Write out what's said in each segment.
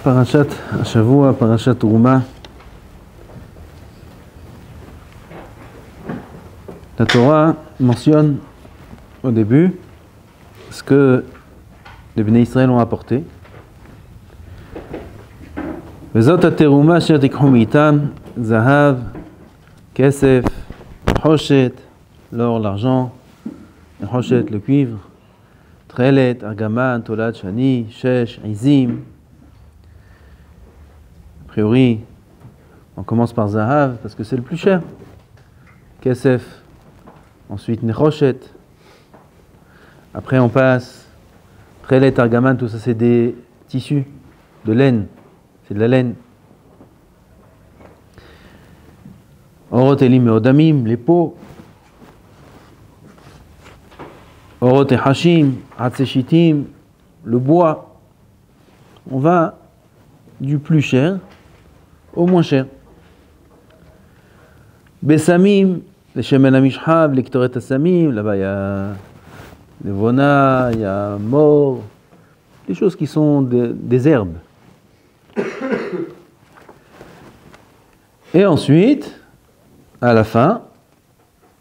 Parashat Hashavua, Parashat Teruma. La Torah mentionne au début ce que les Bnei Israël ont apporté. Vezot ha-teruma asher tikhu mitam, zahav, kesef, hoshet, l'or, l'argent, hoshet, le cuivre, trelet, argaman, tolat, shani, shesh, izim. A priori, on commence par zahav parce que c'est le plus cher. Kesef, ensuite nechoshet. Après on passe trelet, argaman, tout ça c'est des tissus de laine. C'est de la laine. Orot elim et odamim, les peaux. Orot et hashim, hatseshitim, le bois. On va du plus cher au moins cher. Besamim, les shemen amishhav, les ktoret asamim, là-bas il y a les vona, il y a mort, des choses qui sont des herbes. Et ensuite, à la fin,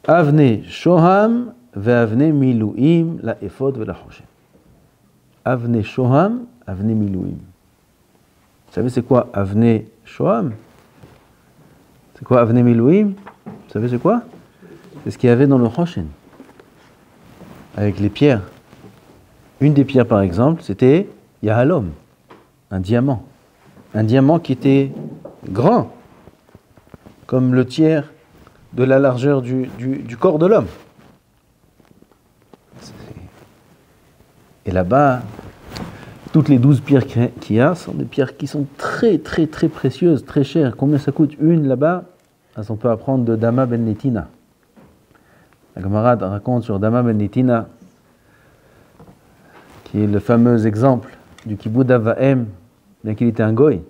Avne Shoham ve'avne Miluim la Ephod ve'la Choshen. Avne Shoham, Avne Miluim. Vous savez c'est quoi Avne Shoham? C'est quoi Avne Miluim? Vous savez c'est quoi? C'est ce qu'il y avait dans le Choshen. Avec les pierres. Une des pierres par exemple, c'était Yahalom, un diamant. Un diamant qui était grand, comme le tiers de la largeur du corps de l'homme. Et là-bas, toutes les 12 pierres qu'il y a sont des pierres qui sont très très très précieuses, très chères. Combien ça coûte une là-bas? On peut apprendre de Dama ben Netina. La camarade raconte sur Dama ben Netina, qui est le fameux exemple du Kiboud Avahem, bien qu'il était un goy,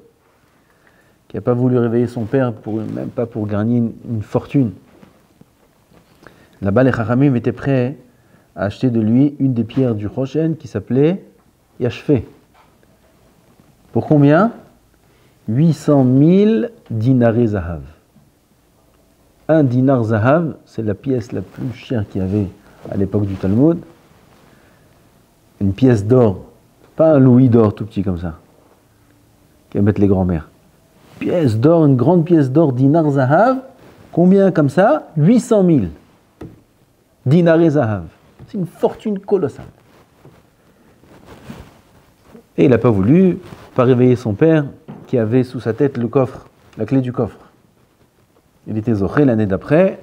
qui n'a pas voulu réveiller son père, même pas pour gagner une fortune. Là-bas, les Chachamim étaient prêts à acheter de lui une des pierres du Choshen qui s'appelait Yashfé. Pour combien? 800 000 dinarés zahav. Un dinar zahav, c'est la pièce la plus chère qu'il y avait à l'époque du Talmud. Une pièce d'or, pas un louis d'or tout petit comme ça, qui mettent les grands-mères. Pièce d'or, une grande pièce d'or, dinar zahav, combien comme ça? 800 000 dinarés zahav. C'est une fortune colossale. Et il n'a pas voulu, pas réveiller son père, qui avait sous sa tête le coffre, la clé du coffre. Il était zoché l'année d'après,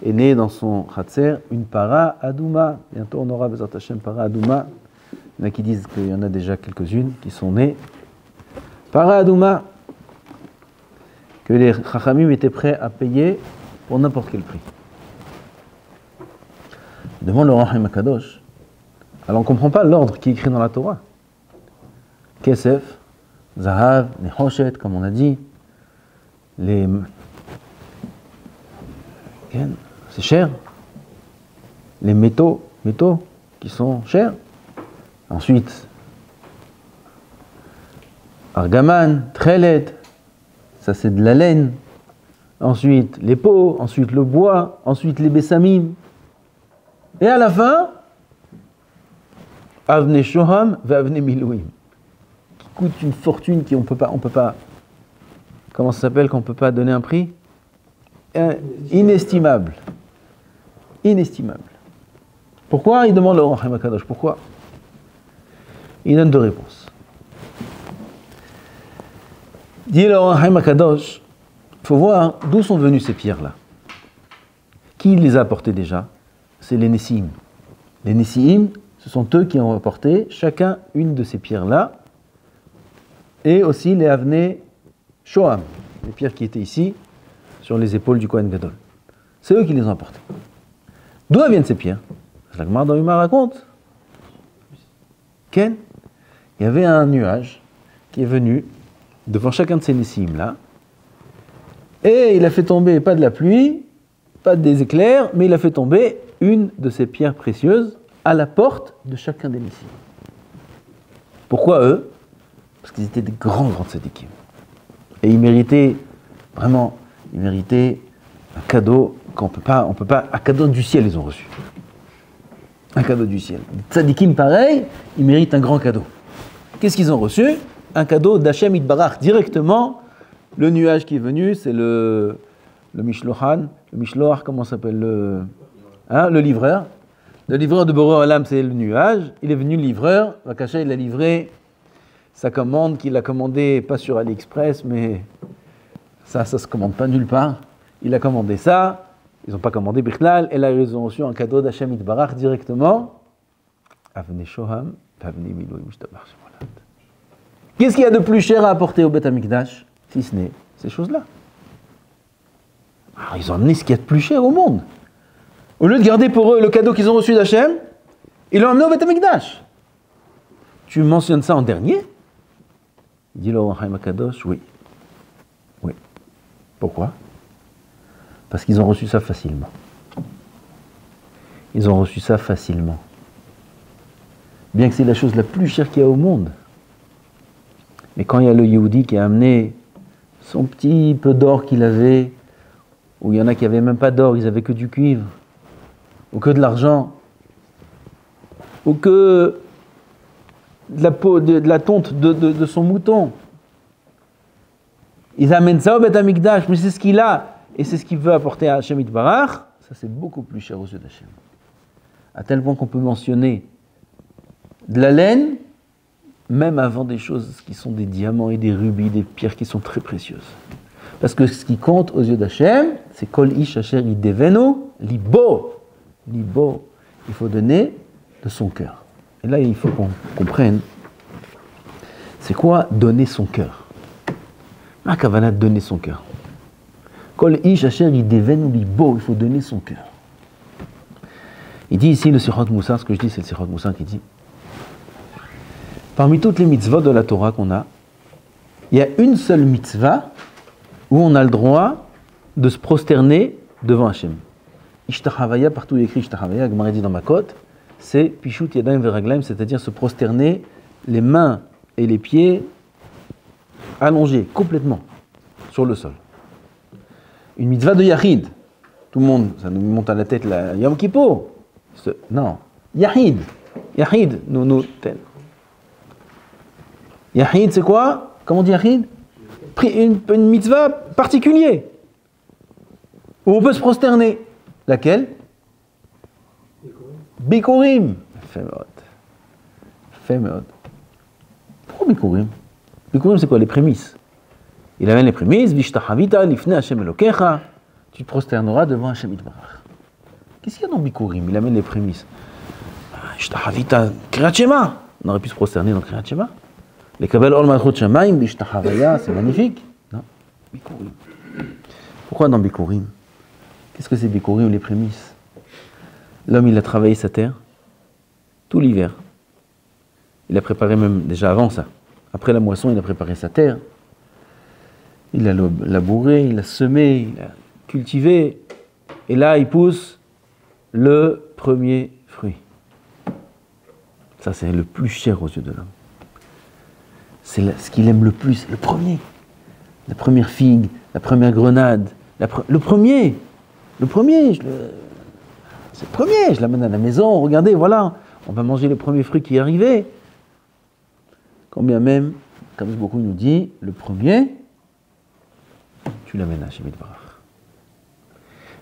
est né dans son khatser une para adouma. Bientôt on aura Bezat Hashem para adouma. Il y en a qui disent qu'il y en a déjà quelques-unes qui sont nées. Para adouma, que les chachamim étaient prêts à payer pour n'importe quel prix. Demande le Rahim Akadosh. Alors on ne comprend pas l'ordre qui est écrit dans la Torah. Kesef, Zahav, Nechoshet, comme on a dit. C'est cher. Les métaux qui sont chers. Ensuite, Argaman, Trelet, ça c'est de la laine. Ensuite, les peaux, ensuite le bois, ensuite les bessamim. Et à la fin, Avne Shoham va Avne Miluim, qui coûte une fortune on peut pas, comment ça s'appelle qu'on peut pas donner un prix? Inestimable. Inestimable. Pourquoi? Il demande le Rahim Akadosh. Pourquoi? Il donne deux réponses. Dit le Rahim Akadosh, il faut voir d'où sont venues ces pierres-là. Qui les a apportées déjà? C'est les Nessiim. Les Nessiim, ce sont eux qui ont apporté chacun une de ces pierres-là, et aussi les Avne Shoham, les pierres qui étaient ici, sur les épaules du Kohen Gadol. C'est eux qui les ont apportées. D'où viennent ces pierres? La Gemara dans Yuma raconte. Ken, il y avait un nuage qui est venu devant chacun de ces Nessim là, et il a fait tomber pas de la pluie, pas des éclairs, mais il a fait tomber une de ces pierres précieuses à la porte de chacun des Nessim. Pourquoi eux? Parce qu'ils étaient des grands tzadikim. Et ils méritaient, vraiment, un cadeau qu'on peut pas, un cadeau du ciel ils ont reçu. Un cadeau du ciel. Les tzadikim pareil, ils méritent un grand cadeau. Qu'est-ce qu'ils ont reçu? Un cadeau d'Hachem Yitbarach directement. Le nuage qui est venu, c'est le Mishlohan. Le Mishloach, comment s'appelle le livreur. Le livreur de Boré Olam, c'est le nuage. Il est venu le livreur. Vakasha, il a livré sa commande qu'il a commandée, pas sur AliExpress, mais ça se commande pas nulle part. Il a commandé ça. Ils n'ont pas commandé Bichlal. Et là, ils ont reçu un cadeau d'Hachem Yitbarach directement. Avnei Shoham, Avnei Miluim Yishtabach Shemolat. Qu'est-ce qu'il y a de plus cher à apporter au Beth Amikdash, si ce n'est ces choses-là? Alors, ils ont amené ce qu'il y a de plus cher au monde. Au lieu de garder pour eux le cadeau qu'ils ont reçu d'Hachem, ils l'ont amené au Beth Amikdash. Tu mentionnes ça en dernier? Dit le Ohr HaChaim HaKadosh, oui. Oui. Pourquoi? Parce qu'ils ont reçu ça facilement. Ils ont reçu ça facilement. Bien que c'est la chose la plus chère qu'il y a au monde. Mais quand il y a le Yehudi qui a amené son petit peu d'or qu'il avait, ou il y en a qui n'avaient même pas d'or, ils n'avaient que du cuivre, ou que de l'argent, ou que de la peau, de la tonte de son mouton. Ils amènent ça au Beth Amikdash, mais c'est ce qu'il a, et c'est ce qu'il veut apporter à Hachem Yitbarach. Ça, c'est beaucoup plus cher aux yeux d'Hachem. À tel point qu'on peut mentionner de la laine, même avant des choses qui sont des diamants et des rubis, des pierres qui sont très précieuses. Parce que ce qui compte aux yeux d'Hachem, c'est Kol Ish Asher Yideveno Libo. Libo, il faut donner de son cœur. Et là, il faut qu'on comprenne, c'est quoi donner son cœur? Ma kavana, donner son cœur. Kol Ish Asher Yideveno Libo, il faut donner son cœur. Il dit ici le Sirot Moussa, ce que je dis, c'est le Sirot Moussa qui dit, parmi toutes les mitzvot de la Torah qu'on a, il y a une seule mitzvah où on a le droit de se prosterner devant Hachem. Ishtachavaya, partout il écrit Ishtachavaya, Gemara dit dans Makot, c'est Pishut Yadayim Veraglaim, c'est-à-dire se prosterner les mains et les pieds allongés complètement sur le sol. Une mitzvah de Yahid, tout le monde, ça nous monte à la tête la Yom Kippur. Non, Yahid, nous. Yahid, c'est quoi? Comment on dit Yahid? Une mitzvah particulière, où on peut se prosterner. Laquelle? Bikurim. Féméod. Pourquoi Bikurim? Bikurim, c'est quoi? Les prémices. Il amène les prémices. Vishtachavita lifnei Hashem Elokecha. Tu te prosterneras devant Hashem Yitbarach. Qu'est-ce qu'il y a dans Bikurim? Il amène les prémices. Vishtachavita Kriyat Shema. On aurait pu se prosterner dans Kriyat Shema. Les Kabel Ol Malchut Shamayim, Vishtachavaya, c'est magnifique. Non, Bikurim. Pourquoi dans Bikurim? Qu'est-ce que c'est Bikurim, les prémices? L'homme, il a travaillé sa terre tout l'hiver. Il a préparé même déjà avant ça. Après la moisson, il a préparé sa terre. Il a labouré, il a semé, il a cultivé. Et là, il pousse le premier fruit. Ça, c'est le plus cher aux yeux de l'homme. C'est ce qu'il aime le plus, le premier. La première figue, la première grenade, le premier, c'est le premier, je l'amène à la maison, regardez, voilà, on va manger le premier fruit qui est arrivé. Quand bien même, comme beaucoup nous dit, le premier, tu l'amènes à Hachem Yitbarach.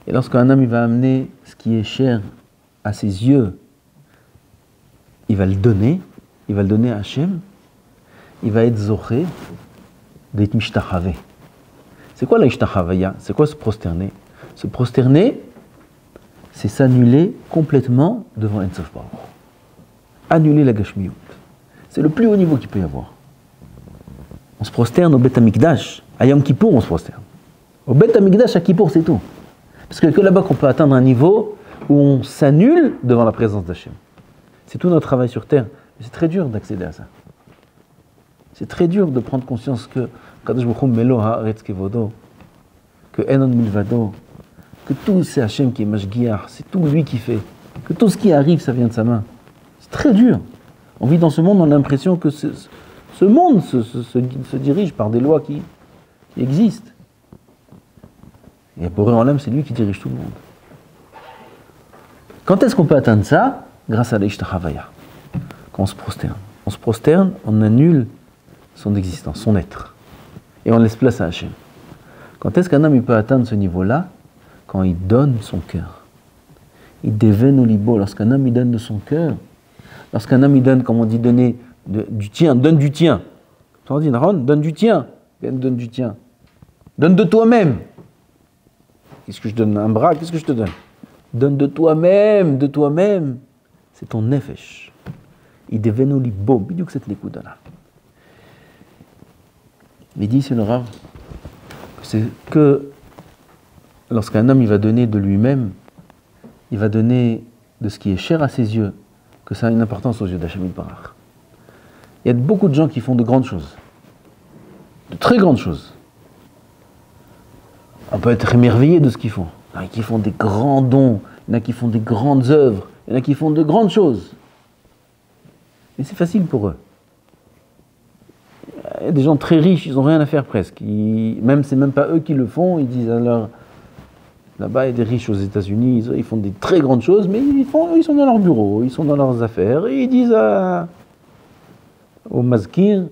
Et lorsqu'un homme il va amener ce qui est cher à ses yeux, il va le donner à Hachem, il va être zoché d'être mishtachaveh. C'est quoi la ishtachavaya? C'est quoi se prosterner? Se prosterner, c'est s'annuler complètement devant En Sof Baruch. Annuler la gashmiyut. C'est le plus haut niveau qu'il peut y avoir. On se prosterne au Beth Amikdash. À Yom Kippour, on se prosterne. Au Beth Amikdash, à Kippour, c'est tout. Parce que là-bas qu'on peut atteindre un niveau où on s'annule devant la présence d'Hachem. C'est tout notre travail sur terre. Mais c'est très dur d'accéder à ça. C'est très dur de prendre conscience que Kadosh Baruch Hu Melo Haaretz Kevodo, que Enon Milvado, que tout c'est Hachem qui est Mashgiach, c'est tout lui qui fait, que tout ce qui arrive, ça vient de sa main. C'est très dur. On vit dans ce monde, on a l'impression que ce monde se dirige par des lois qui existent. Et Boré Olam, c'est lui qui dirige tout le monde. Quand est-ce qu'on peut atteindre ça? Grâce à l'Ishtachavaya. Quand on se prosterne. On se prosterne, on annule son existence, son être. Et on laisse place à Hachem. Quand est-ce qu'un homme il peut atteindre ce niveau-là? Quand il donne son cœur. Il déveine au libo. Lorsqu'un homme il donne de son cœur, lorsqu'un homme il donne, comme on dit, donner du tien, donne du tien. On dit, Naron, donne du tien. Donne du tien. Donne de toi-même. Qu'est-ce que je donne? Un bras, qu'est-ce que je te donne? Donne de toi-même, de toi-même. C'est ton nefesh. Il déveine au libo. Bidouk cette nekuda-là. Il dit, c'est le Rav, c'est que lorsqu'un homme il va donner de lui-même, il va donner de ce qui est cher à ses yeux, que ça a une importance aux yeux d'Hachem Yitbarach. Il y a beaucoup de gens qui font de grandes choses, de très grandes choses. On peut être émerveillé de ce qu'ils font. Il y en a qui font des grands dons, il y en a qui font des grandes œuvres, il y en a qui font de grandes choses. Mais c'est facile pour eux. Il y a des gens très riches, ils n'ont rien à faire presque. C'est même pas eux qui le font, ils disent alors, là-bas il y a des riches aux États-Unis, ils font des très grandes choses, mais ils sont dans leur bureau, ils sont dans leurs affaires, et ils disent au mazkir,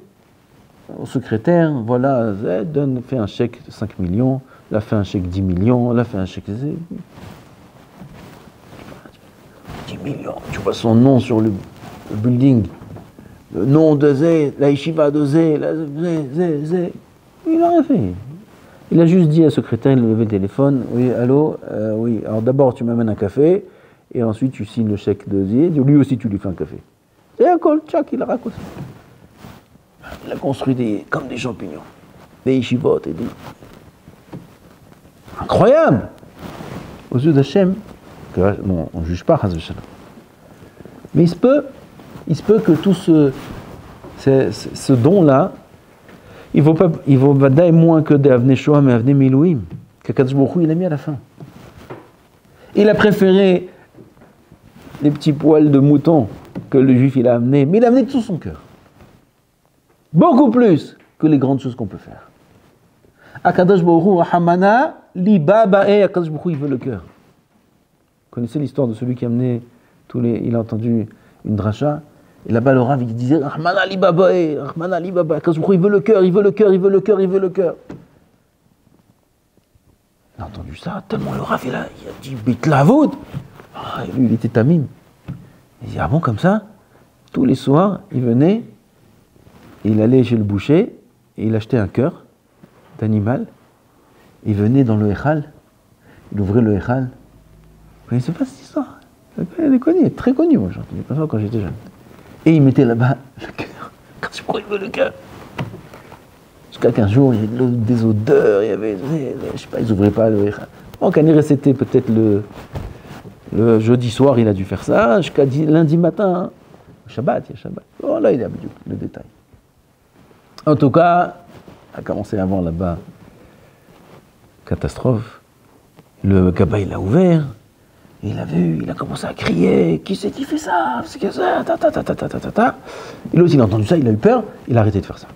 au secrétaire, voilà, fais un chèque de 5 millions, là fait un chèque 10 millions, là fait un chèque 10 millions, tu vois son nom sur le building. Le nom de Zé, la yeshiva de Zé, Zé. Il n'a rien fait. Il a juste dit à la secrétaire, il a levé le téléphone, oui, allô, oui, alors d'abord tu m'amènes un café, et ensuite tu signes le chèque de Zé, lui aussi tu lui fais un café. Et un col, tchac, il a raconté. Il a construit comme des champignons, des yeshivot et des... Incroyable! Aux yeux d'Hachem, bon, on ne juge pas, mais il se peut que tout ce don-là, il vaut badaï moins que des Avnei Shoham et Avnei Milouim, qu'Akadosh Baruch Hu il a mis à la fin. Il a préféré les petits poils de mouton que le juif il a amené, mais il a amené tout son cœur. Beaucoup plus que les grandes choses qu'on peut faire. Akadosh Baruch Hu, Rahamana, Liba Ba'e, Akadosh Baruch Hu, il veut le cœur. Vous connaissez l'histoire de celui qui a amené il a entendu une dracha, et là-bas le Rav il disait Rahmana li babae, Rahmana li babae, il veut le cœur, il veut le cœur, il veut le cœur, il veut le cœur. Il a entendu ça, tellement le Rav il a dit Bit Lavoud. Lui il était tamim. Il dit ah bon comme ça? Tous les soirs il venait, et il allait chez le boucher, et il achetait un cœur d'animal, il venait dans le Echal, il ouvrait le Echal. Vous connaissez pas cette histoire? Elle est connue, très connue, moi, j'ai entendu pas ça quand j'étais jeune. Et il mettait là-bas le cœur. Quand je crois qu'il veut le cœur. Jusqu'à qu'un jour, il y avait des odeurs, il y avait, je sais pas, ils ouvraient pas le... Bon, quand c'était peut-être le jeudi soir, il a dû faire ça, jusqu'à lundi matin. Shabbat, il y a Shabbat. Oh là, il a le détail. En tout cas, a commencé avant là-bas, catastrophe. Le gaba, il a ouvert. Il a vu, il a commencé à crier, qui c'est qui fait ça? C'est que ça, ta. Et l'autre, il a entendu ça, il a eu peur, il a arrêté de faire ça.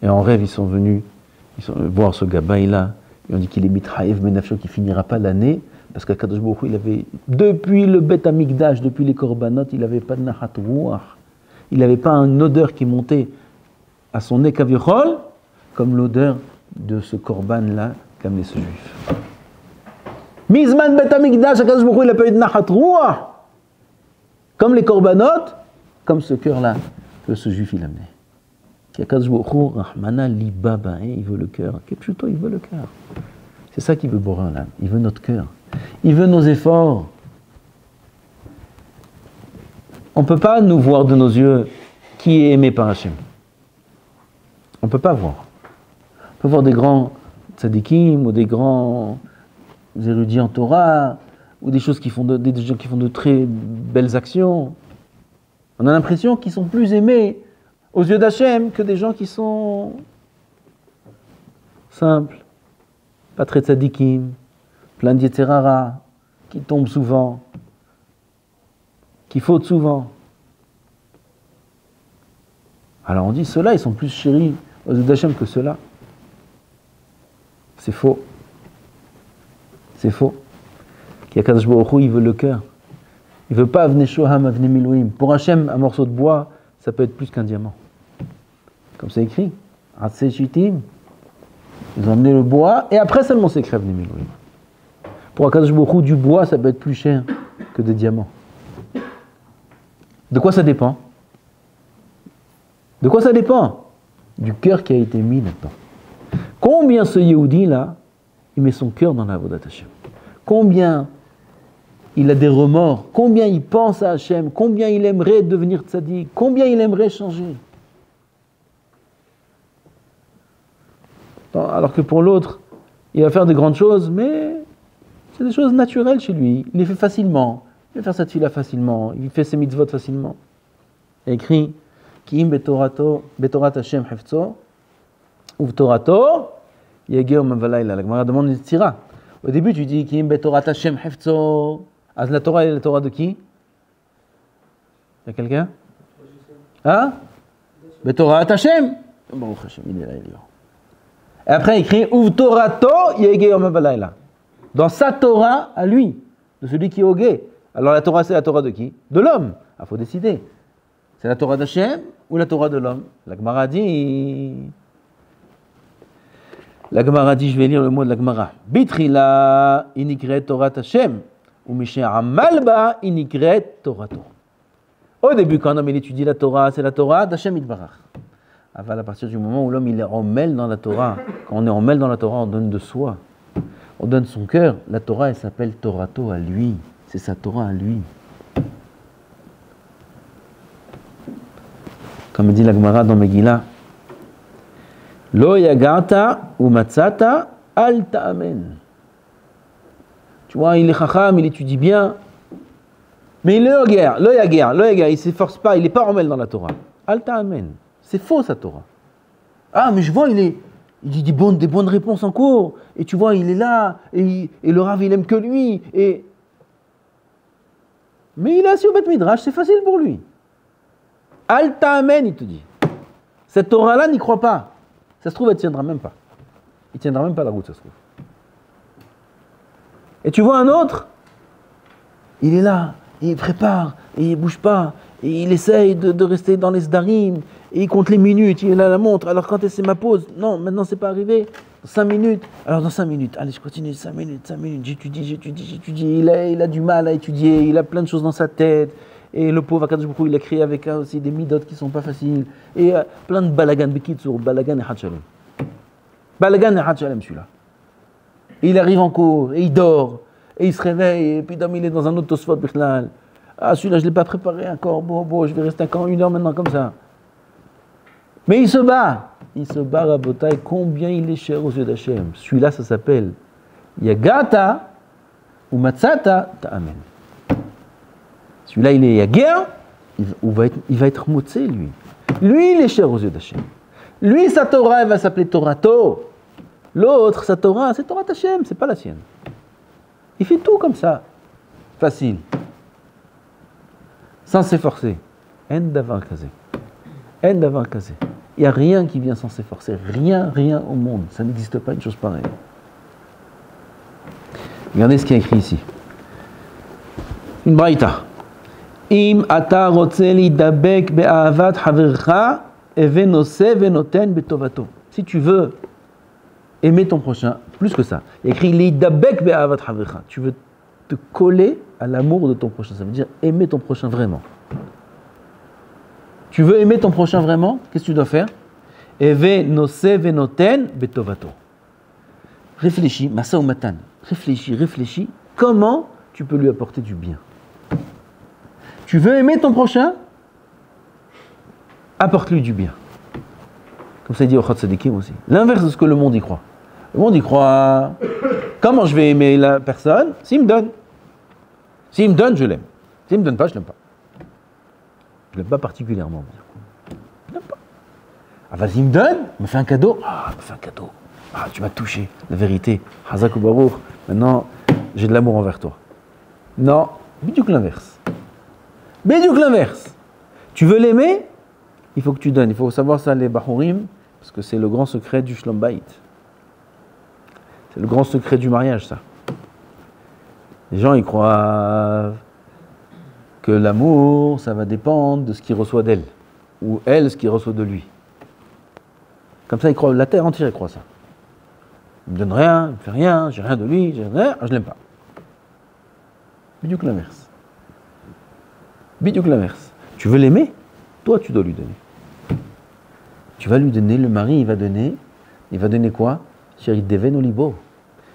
Et en rêve, ils sont venus voir ce gabaï-là, ils ont dit qu'il est mitraïv menafsho, qu'il finira pas l'année, parce qu'Akadosh Baruch Hu, il avait, depuis le Bet Amikdash, depuis les korbanot, il n'avait pas de nachat ruach, il n'avait pas une odeur qui montait à son nez kavichol, comme l'odeur de ce korban-là qu'amenait ce juif. Mizman Bet Amikdash, Akadosh Baruch Hu, il n'a pas eu de nachat ruach, comme les korbanot, comme ce cœur-là que ce juif il amenait. Akadosh Baruch Hu, Rahmana liba ba'e, il veut le cœur. Kepchuto, il veut le cœur. C'est ça qu'il veut Boré Olam. Il veut notre cœur. Il veut nos efforts. On ne peut pas nous voir de nos yeux qui est aimé par Hachem. On ne peut pas voir. On peut voir des grands tzadikim ou des grands érudits en Torah ou des choses qui font des gens qui font de très belles actions. On a l'impression qu'ils sont plus aimés aux yeux d'Hachem que des gens qui sont simples, pas très tzadikim, plein de yetzerara, qui tombent souvent, qui fautent souvent. Alors on dit, ceux-là, ils sont plus chéris aux yeux d'Hachem que ceux-là. C'est faux. C'est faux. Qu'Akadosh Baruch Hu, il veut le cœur. Il ne veut pas Avnei Shoham, Avnei Miluim. Pour Hachem, un morceau de bois, ça peut être plus qu'un diamant. Comme c'est écrit. Atzei Shitim. Ils ont amené le bois, et après seulement c'est écrit Avnei Miluim. Pour Akadosh Baruch Hu, du bois, ça peut être plus cher que des diamants. De quoi ça dépend? De quoi ça dépend? Du cœur qui a été mis là-dedans. Combien ce Yehudi là, il met son cœur dans la Avodat Hashem? Combien il a des remords? Combien il pense à Hashem? Combien il aimerait devenir tzaddik? Combien il aimerait changer? Alors que pour l'autre, il va faire de grandes choses, mais c'est des choses naturelles chez lui. Il les fait facilement. Il va faire sa tefila facilement. Il fait ses mitzvot facilement. Il écrit Ki im betorat Hashem hefzo uvtorato yegeu mavalayla. La Gemara demande une tira. Au début, tu dis Ki im betorat Hashem hefzo. La Torah est la Torah de qui? Il y a quelqu'un? Hein? Betorat Hashem. Baruch Hashem, il est là, il est là. Et après, il écrit uvtorato yegeu mavalayla. Dans sa Torah à lui, de celui qui est Ogé. Alors la Torah, c'est la Torah de qui? De l'homme. Il faut décider. C'est la Torah d'Hachem ou la Torah de l'homme? La Gemara dit, je vais lire le mot de la Gemara. Bitrila inikret Torah Hashem ou Mishe Amalba inikret Torato. Au début, quand un homme il étudie la Torah, c'est la Torah d'Hachem Itbarach. À partir du moment où l'homme il est en mêle dans la Torah, quand on est en mêle dans la Torah, on donne de soi. On donne son cœur. La Torah, elle s'appelle Torato à lui. C'est sa Torah à lui. Comme dit la Gemara dans Megillah, Lo yagata ou matzata al ta'amen. Tu vois, il est chacham, il étudie bien, mais il est lo yager, il ne s'efforce pas, il n'est pas en mêle dans la Torah. Al ta'amen. C'est faux sa Torah. Ah, mais je vois, il dit des bonnes réponses en cours, et tu vois, il est là, et le Rav, il aime que lui, mais il est assis au Beth Midrash, c'est facile pour lui. Al ta'amen, il te dit. Cette Torah-là, n'y croit pas. Ça se trouve, elle ne tiendra même pas. Il ne tiendra même pas la route, ça se trouve. Et tu vois un autre, il est là, et il prépare, et il ne bouge pas, et il essaye de rester dans les sdarim, et il compte les minutes, il a la montre, alors quand c'est ma pause, non, maintenant c'est pas arrivé, 5 minutes, alors dans 5 minutes, allez je continue, 5 minutes, j'étudie, il a du mal à étudier, il a plein de choses dans sa tête, et le pauvre Akadosh Baruch Hu, il a créé avec aussi des midot qui sont pas faciles, et plein de balagan, bekitsour, balagan et Hatchalem. Balagan et Hatchalem celui-là. Et il arrive en cours, et il dort, et il se réveille, et puis il est dans un autre tosfot bichlal. Ah celui-là je l'ai pas préparé encore, bon, je vais rester encore 1 heure maintenant comme ça. Mais il se bat, Rabotai, combien il est cher aux yeux d'Hachem. Celui-là, ça s'appelle Yagata ou Matzata Ta'amen. Celui-là, il est Yager, il va être motsé, lui. Lui, il est cher aux yeux d'Hachem. Lui, sa Torah, elle va s'appeler Torato. L'autre, sa Torah, c'est Torah d'Hachem, c'est pas la sienne. Il fait tout comme ça. Facile. Sans s'efforcer. En davar kazé. En davar kazé. Il n'y a rien qui vient sans s'efforcer. Rien au monde. Ça n'existe pas une chose pareille. Regardez ce qu'il y a écrit ici. Une braïta. Im ata rotze lidabek be'ahavat havercha evenose venoten betovato. Si tu veux aimer ton prochain, plus que ça, il y a écrit lidabek be'ahavat havercha. Tu veux te coller à l'amour de ton prochain. Ça veut dire aimer ton prochain vraiment. Tu veux aimer ton prochain vraiment? Qu'est-ce que tu dois faire? Eve nose venoten betovato. Réfléchis, masa ou matan. Réfléchis. Comment tu peux lui apporter du bien? Tu veux aimer ton prochain? Apporte-lui du bien. Comme ça dit au Chod Sadikim aussi. L'inverse de ce que le monde y croit. Le monde y croit. Comment je vais aimer la personne? S'il me donne. S'il me donne, je l'aime. S'il ne me donne pas, je ne l'aime pas. Je ne l'aime pas particulièrement. Je ne l'aime pas. Ah, vas-y, il me donne, il me fait un cadeau. Ah, il me fait un cadeau. Ah, tu m'as touché, la vérité. Hazak ou Baruch, maintenant, j'ai de l'amour envers toi. Non, bidiouk l'inverse. Bidiouk l'inverse. Tu veux l'aimer, il faut que tu donnes. Il faut savoir ça, les Bahurim, parce que c'est le grand secret du Shlom Bayit. C'est le grand secret du mariage, ça. Les gens, ils croient que l'amour, ça va dépendre de ce qu'il reçoit d'elle. Ou elle, ce qu'il reçoit de lui. Comme ça, ils croient, la terre entière, ils croit ça. Il me donne rien, il me fait rien, j'ai rien de lui, j'ai rien, je l'aime pas. Bidiouk l'inverse. Bidiouk l'inverse. Tu veux l'aimer, toi tu dois lui donner. Tu vas lui donner, le mari il va donner quoi? Chéri Deven Olibo.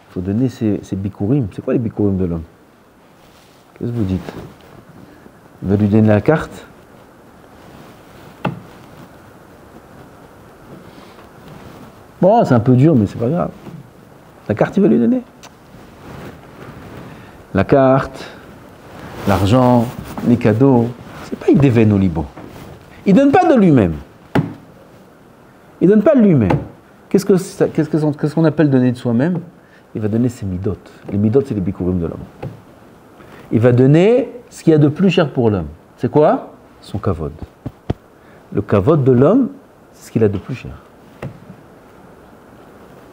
Il faut donner ses bikurim. C'est quoi les bikurim de l'homme? Qu'est-ce que vous dites? Il va lui donner la carte. Bon, c'est un peu dur, mais c'est pas grave. La carte, il va lui donner. La carte, l'argent, les cadeaux, c'est pas il déveine au Liban. Il donne pas de lui-même. Il donne pas de lui-même. Qu'est-ce qu'on appelle donner de soi-même? Il va donner ses midot. Les midot, c'est les bikurim de l'homme. Il va donner ce qu'il y a de plus cher pour l'homme. C'est quoi? Son kavod. Le kavod de l'homme, c'est ce qu'il a de plus cher.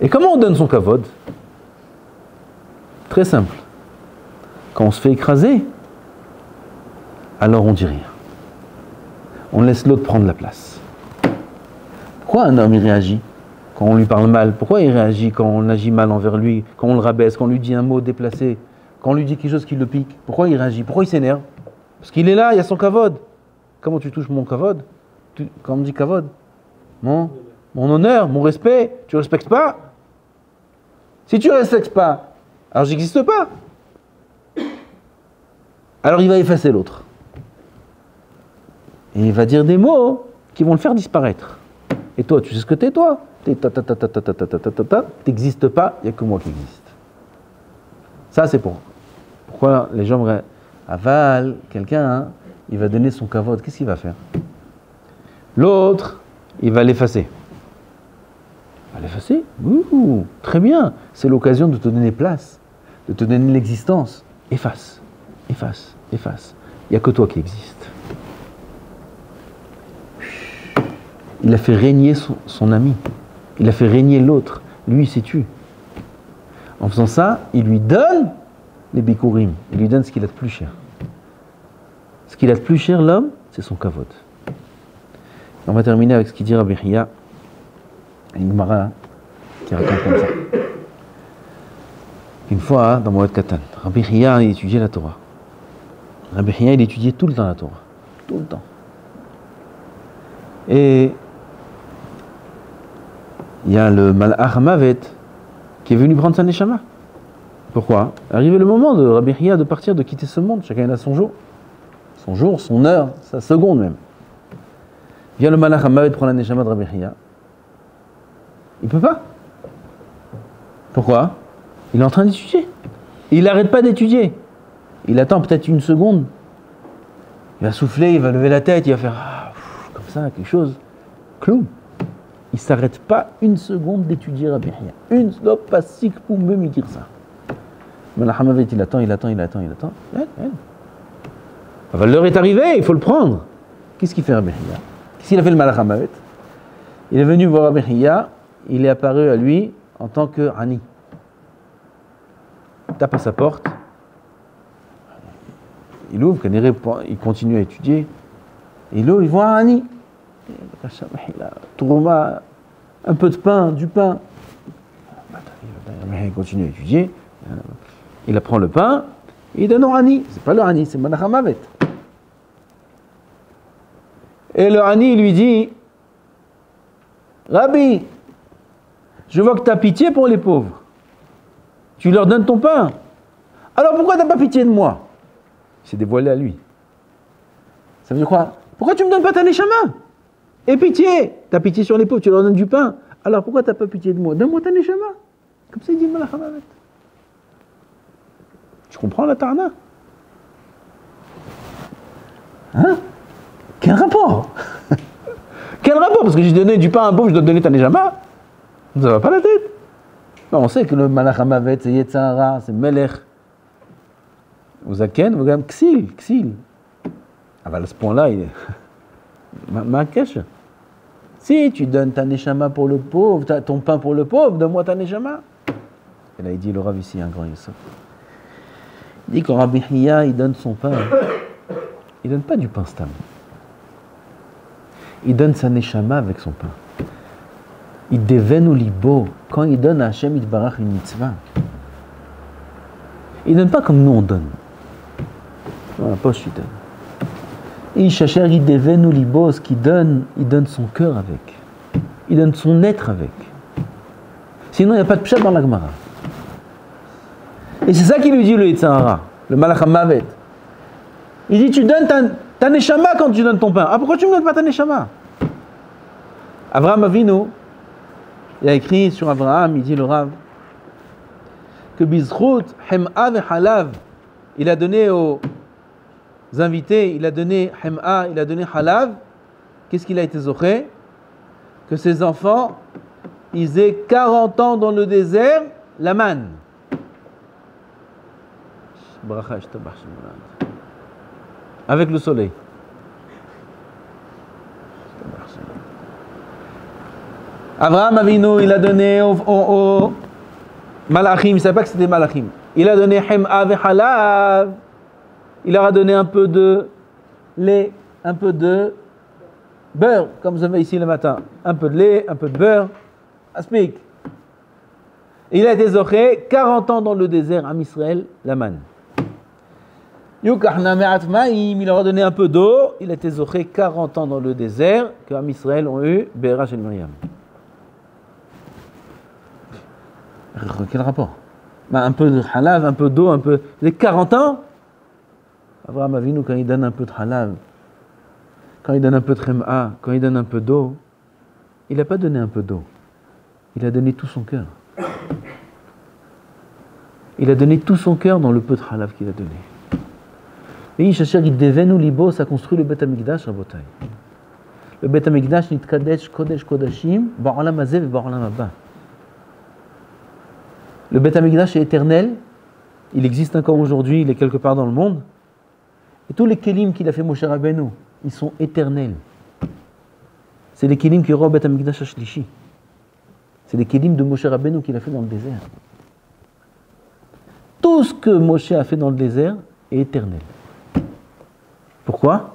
Et comment on donne son kavod? Très simple. Quand on se fait écraser, alors on dit rien. On laisse l'autre prendre la place. Pourquoi un homme il réagit quand on lui parle mal? Pourquoi il réagit quand on agit mal envers lui, quand on le rabaisse, quand on lui dit un mot déplacé, quand on lui dit quelque chose qui le pique? Pourquoi il réagit? Pourquoi il s'énerve? Parce qu'il est là, il y a son kavod. Comment tu touches mon kavod? Quand on me dit kavod, mon honneur, mon respect, tu ne respectes pas? Si tu ne respectes pas, alors j'existe pas. Alors il va effacer l'autre. Et il va dire des mots qui vont le faire disparaître. Et toi, tu sais ce que t'es, toi? T'existes pas, il n'y a que moi qui existe. Ça, c'est pourquoi les gens avalent quelqu'un, il va donner son kavod. Qu'est-ce qu'il va faire? L'autre, il va l'effacer. Il va l'effacer? Ouh, très bien. C'est l'occasion de te donner place, de te donner l'existence. Efface, efface, efface. Il n'y a que toi qui existe. Il a fait régner son ami. Il a fait régner l'autre. Lui, il s'est tué. En faisant ça, il lui donne les bikurim. Il lui donne ce qu'il a de plus cher. Ce qu'il a de plus cher, l'homme, c'est son kavod. On va terminer avec ce qu'il dit Rabbi Hiya, une Gemara qui raconte comme ça. Une fois, dans Moed Katan, Rabbi Hiya il étudiait la Torah. Rabbi Hiya, il étudiait tout le temps la Torah. Tout le temps. Et il y a le Malach Mavet qui est venu prendre sa neshama. Pourquoi? Arrivé le moment de Rabbi Hiya de partir, de quitter ce monde. Chacun a son jour. Son jour, son heure, sa seconde même. Vient le Malach Mavet prendre la neshama de Rabbi Hiya. Il peut pas. Pourquoi? Il est en train d'étudier. Il n'arrête pas d'étudier. Il attend peut-être une seconde. Il va souffler, il va lever la tête, il va faire comme ça, quelque chose. Clou. Il ne s'arrête pas une seconde d'étudier Rabbi Hiya. Une seconde, pas si pour me dire ça. Mais la Hamavet, il attend. L'heure est arrivée, il faut le prendre. Qu'est-ce qu'il fait Rabbi Hiya? Qu'est-ce qu'il a fait le Malach Hamavet? Il est venu voir Rabbi Hiya, il est apparu à lui en tant que Ani. Il tape à sa porte. Il ouvre, il continue à étudier. Il ouvre, il voit un Ani. Il a Tourma, un peu de pain, du pain. Il continue à étudier. Il apprend le pain, il donne au Ani. C'est pas le Ani, c'est Malach Hamavet. Et le Ani lui dit: Rabbi, je vois que tu as pitié pour les pauvres. Tu leur donnes ton pain. Alors pourquoi tu n'as pas pitié de moi? Il s'est dévoilé à lui. Ça veut dire quoi? Pourquoi tu ne me donnes pas ta neshama? Et pitié, tu as pitié sur les pauvres, tu leur donnes du pain. Alors pourquoi tu n'as pas pitié de moi? Donne-moi ta neshama. Comme ça il dit le Malach Hamavet. Tu comprends la tarna? Hein? Quel rapport? quel rapport? Parce que j'ai donné du pain à un pauvre, je dois te donner ta Neshama. Ça va pas la tête. Non, on sait que le Malach HaMavet, c'est Yetzara, c'est Melech. Vous Zaken, vous avez Ksil. Ah bah à ce point-là, il est... Ma cache. Si tu donnes ta Neshama pour le pauvre, ton pain pour le pauvre, donne-moi ta Neshama. Et là, il dit, le Rav ici, un grand Yosef. Il dit qu'au Rabbi Hiya, il donne son pain. Il donne pas du pain stam. Il donne sa Neshama avec son pain. Il devenu ou libo. Quand il donne à Hashem Yitbarach une mitzvah, il donne pas comme nous on donne. Dans la poche, il donne. Et il cherche, il devenu ou libo, ce qu'il donne, il donne son cœur avec. Il donne son être avec. Sinon, il n'y a pas de pshat dans la Gemara. Et c'est ça qu'il lui dit le Yetzirah, le Malach HaMavet. Il dit, tu donnes ta Neshama quand tu donnes ton pain. Ah, pourquoi tu ne me donnes pas ta Neshama? Avraham Avinu, il a écrit sur Abraham, il dit le Rav, que Bizchut, Hem'a ve'Halav, il a donné aux invités, il a donné Hem'a, il a donné Halav. Qu'est-ce qu'il a été zoché? Que ses enfants, ils aient 40 ans dans le désert, la manne. Avec le soleil. Abraham Avinu, il a donné aux Malachim, il ne savait pas que c'était Malachim. Il a donné Hem'a ve'Halav. Il leur a donné un peu de lait, un peu de beurre, comme vous avez ici le matin. Un peu de lait, un peu de beurre. Aspic. Il a été zoché 40 ans dans le désert, à Israël, la manne. Yukachna me'at ma'im, il leur a donné un peu d'eau. Il a été zoché 40 ans dans le désert, que à Israël ont eu Be'era shel Miriam. Quel rapport? Un peu de halav, un peu d'eau, un peu... Les 40 ans, Avraham Avinu, quand il donne un peu de halav, quand il donne un peu de chem'a, quand il donne un peu d'eau, il n'a pas donné un peu d'eau. Il a donné tout son cœur. Il a donné tout son cœur dans le peu de halav qu'il a donné. Et il devenu libo, ça construit le Bet HaMikdash, Rabotai. Le Bet HaMikdash, nitkadesh kodesh kodashim, ba'olam hazeh ve ba'olam haba. Le Bet HaMikdash est éternel, il existe encore aujourd'hui, il est quelque part dans le monde. Et tous les kelim qu'il a fait Moshe Rabbeinu, ils sont éternels. C'est les kelim qui auront au Bet HaMikdash Ashlishi. C'est les kelim de Moshe Rabbeinu qu'il a fait dans le désert. Tout ce que Moshe a fait dans le désert est éternel. Pourquoi?